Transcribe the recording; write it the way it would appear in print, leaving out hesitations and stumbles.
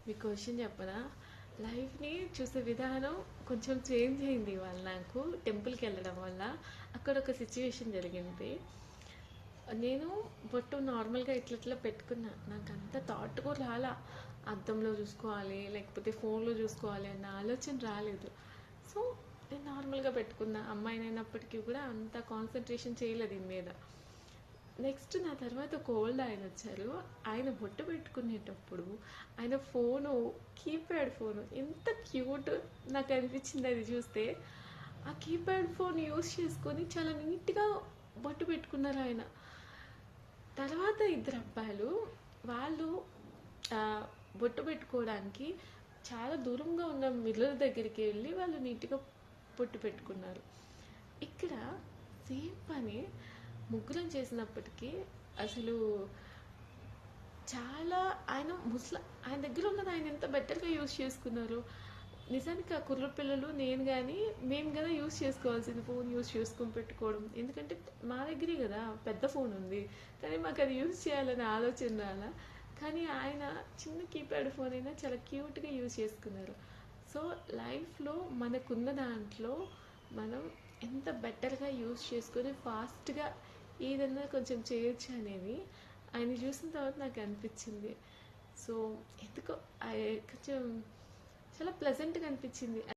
మీ question చెప్పనా? లైఫ్ని చూసే విధానం కొంచెం చేంజ్ అయింది ఇవాళ నాకు టెంపుల్కి వెళ్ళడం వల్ల. అక్కడ ఒక సిచ్యువేషన్ జరిగింది. నేను బొట్టు నార్మల్గా ఇట్లా పెట్టుకున్నా, నాకు అంత థాట్ కూడా రాలా. అద్దంలో చూసుకోవాలి లేకపోతే ఫోన్లో చూసుకోవాలి అన్న ఆలోచన రాలేదు. సో నేను నార్మల్గా పెట్టుకున్నా, అమ్మాయినైనప్పటికీ కూడా అంత కాన్సన్ట్రేషన్ చేయలేదు దీని మీద. నెక్స్ట్ నా తర్వాత ఒక ఓల్డ్ ఆయన వచ్చారు. ఆయన బొట్టు పెట్టుకునేటప్పుడు ఆయన ఫోను, కీప్యాడ్ ఫోను ఎంత క్యూట్ నాకు అనిపించింది అది చూస్తే. ఆ కీప్యాడ్ ఫోన్ యూస్ చేసుకొని చాలా నీట్గా బొట్టు పెట్టుకున్నారు ఆయన. తర్వాత ఇద్దరు అబ్బాయిలు, వాళ్ళు బొట్టు పెట్టుకోవడానికి చాలా దూరంగా ఉన్న మిర్రర్ దగ్గరికి వెళ్ళి వాళ్ళు నీట్గా బొట్టు పెట్టుకున్నారు. ఇక్కడ సేమ్ పని ముగ్గురం చేసినప్పటికీ అసలు చాలా ఆయన దగ్గర ఉన్నది ఆయన ఎంత బెటర్గా యూస్ చేసుకున్నారు. నిజానికి ఆ కుర్ర పిల్లలు, నేను కానీ మేము కదా యూస్ చేసుకోవాల్సింది ఫోన్ యూస్ చేసుకొని పెట్టుకోవడం. ఎందుకంటే మా దగ్గరే కదా పెద్ద ఫోన్ ఉంది, కానీ మాకు అది యూస్ చేయాలనే ఆలోచన రాలా. కానీ ఆయన చిన్న కీప్యాడ్ ఫోన్ అయినా చాలా క్యూట్గా యూస్ చేసుకున్నారు. సో లైఫ్లో మనకున్న దాంట్లో మనం ఎంత బెటర్గా యూస్ చేసుకొని ఫాస్ట్గా ఏదన్నా కొంచెం చేయొచ్చు అనేది ఆయన చూసిన తర్వాత నాకు అనిపించింది. సో ఎందుకో కొంచెం చాలా ప్లెజెంట్గా అనిపించింది.